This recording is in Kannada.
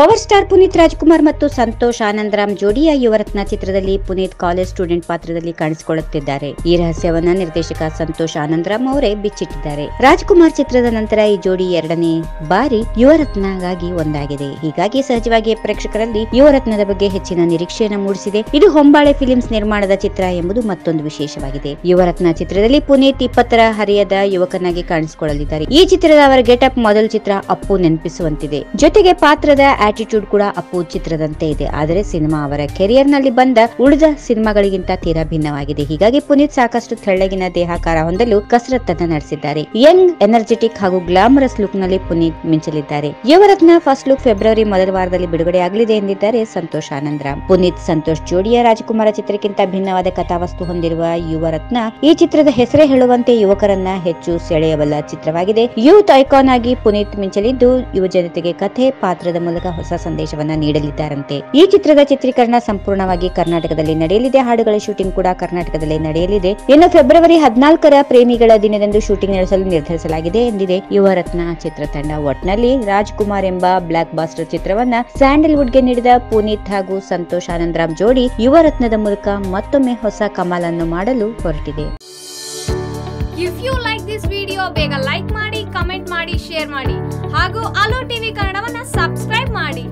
ಪವರ್ ಸ್ಟಾರ್ ಪುನೀತ್ ರಾಜ್ಕುಮಾರ್ ಮತ್ತು ಸಂತೋಷ್ ಆನಂದರಾಮ್ ಜೋಡಿಯ ಯುವರತ್ನ ಚಿತ್ರದಲ್ಲಿ ಪುನೀತ್ ಕಾಲೇಜ್ ಸ್ಟೂಡೆಂಟ್ ಪಾತ್ರದಲ್ಲಿ ಕಾಣಿಸಿಕೊಳ್ಳುತ್ತಿದ್ದಾರೆ. ಈ ರಹಸ್ಯವನ್ನ ನಿರ್ದೇಶಕ ಸಂತೋಷ್ ಆನಂದರಾಮ್ ಅವರೇ ಬಿಚ್ಚಿಟ್ಟಿದ್ದಾರೆ. ರಾಜ್ಕುಮಾರ್ ಚಿತ್ರದ ನಂತರ ಈ ಜೋಡಿ ಎರಡನೇ ಬಾರಿ ಯುವರತ್ನಗಾಗಿ ಒಂದಾಗಿದೆ. ಹೀಗಾಗಿ ಸಹಜವಾಗಿ ಪ್ರೇಕ್ಷಕರಲ್ಲಿ ಯುವರತ್ನದ ಬಗ್ಗೆ ಹೆಚ್ಚಿನ ನಿರೀಕ್ಷೆಯನ್ನು ಮೂಡಿಸಿದೆ. ಇದು ಹೊಂಬಾಳೆ ಫಿಲಿಮ್ಸ್ ನಿರ್ಮಾಣದ ಚಿತ್ರ ಎಂಬುದು ಮತ್ತೊಂದು ವಿಶೇಷವಾಗಿದೆ. ಯುವರತ್ನ ಚಿತ್ರದಲ್ಲಿ ಪುನೀತ್ 20ರ ಹರಿಯದ ಯುವಕನಾಗಿ ಕಾಣಿಸಿಕೊಳ್ಳಲಿದ್ದಾರೆ. ಈ ಚಿತ್ರದ ಅವರ ಗೆಟಪ್ ಮೊದಲ ಚಿತ್ರ ಅಪ್ಪು ನೆನಪಿಸುವಂತಿದೆ. ಜೊತೆಗೆ ಪಾತ್ರದ ಆಟಿಟ್ಯೂಡ್ ಕೂಡ ಅಪ್ಪು ಚಿತ್ರದಂತೆ ಇದೆ. ಆದರೆ ಸಿನಿಮಾ ಅವರ ಕೆರಿಯರ್ ನಲ್ಲಿ ಬಂದ ಉಳಿದ ಸಿನಿಮಾಗಳಿಗಿಂತ ತೀರಾ ಭಿನ್ನವಾಗಿದೆ. ಹೀಗಾಗಿ ಪುನೀತ್ ಸಾಕಷ್ಟು ತೆಳ್ಳಗಿನ ದೇಹಾಕಾರ ಹೊಂದಲು ಕಸರತ್ತನ್ನು ನಡೆಸಿದ್ದಾರೆ. ಯಂಗ್, ಎನರ್ಜೆಟಿಕ್ ಹಾಗೂ ಗ್ಲಾಮರಸ್ ಲುಕ್ ನಲ್ಲಿ ಪುನೀತ್ ಮಿಂಚಲಿದ್ದಾರೆ. ಯುವರತ್ನ ಫಸ್ಟ್ ಲುಕ್ ಫೆಬ್ರವರಿ ಮೊದಲ ವಾರದಲ್ಲಿ ಬಿಡುಗಡೆಯಾಗಲಿದೆ ಎಂದಿದ್ದಾರೆ ಸಂತೋಷ್ ಆನಂದರಾಮ್. ಪುನೀತ್ ಸಂತೋಷ್ ಜೋಡಿಯ ರಾಜಕುಮಾರ ಚಿತ್ರಕ್ಕಿಂತ ಭಿನ್ನವಾದ ಕಥಾವಸ್ತು ಹೊಂದಿರುವ ಯುವರತ್ನ ಈ ಚಿತ್ರದ ಹೆಸರೇ ಹೇಳುವಂತೆ ಯುವಕರನ್ನ ಹೆಚ್ಚು ಸೆಳೆಯಬಲ್ಲ ಚಿತ್ರವಾಗಿದೆ. ಯೂತ್ ಐಕಾನ್ ಆಗಿ ಪುನೀತ್ ಮಿಂಚಲಿದ್ದು ಯುವ ಜನತೆಗೆ ಕಥೆ, ಪಾತ್ರದ ಮೂಲಕ ಹೊಸ ಸಂದೇಶವನ್ನ ನೀಡಲಿದ್ದಾರಂತೆ. ಈ ಚಿತ್ರದ ಚಿತ್ರೀಕರಣ ಸಂಪೂರ್ಣವಾಗಿ ಕರ್ನಾಟಕದಲ್ಲಿ ನಡೆಯಲಿದೆ. ಹಾಡುಗಳ ಶೂಟಿಂಗ್ ಕೂಡ ಕರ್ನಾಟಕದಲ್ಲೇ ನಡೆಯಲಿದೆ. ಇನ್ನು ಫೆಬ್ರವರಿ 14ರ ಪ್ರೇಮಿಗಳ ದಿನದಂದು ಶೂಟಿಂಗ್ ನಡೆಸಲು ನಿರ್ಧರಿಸಲಾಗಿದೆ ಎಂದಿದೆ ಯುವರತ್ನ ಚಿತ್ರತಂಡ. ಒಟ್ನಲ್ಲಿ ರಾಜ್ಕುಮಾರ್ ಎಂಬ ಬ್ಲಾಕ್ ಬಾಸ್ಟರ್ ಚಿತ್ರವನ್ನ ಸ್ಯಾಂಡಲ್ವುಡ್ ಗೆ ನೀಡಿದ ಪುನೀತ್ ಹಾಗೂ ಸಂತೋಷ್ ಆನಂದರಾಮ್ ಜೋಡಿ ಯುವರತ್ನದ ಮೂಲಕ ಮತ್ತೊಮ್ಮೆ ಹೊಸ ಕಮಾಲನ್ನು ಮಾಡಲು ಹೊರಟಿದೆ. If you like this video ಬೇಗ ಲೈಕ್ ಮಾಡಿ, ಕಮೆಂಟ್ ಮಾಡಿ, ಶೇರ್ ಮಾಡಿ ಹಾಗೂ ಅಲೋ ಟಿವಿ ಕನ್ನಡವನ್ನ ಸಬ್ಸ್ಕ್ರೈಬ್ ಮಾಡಿ.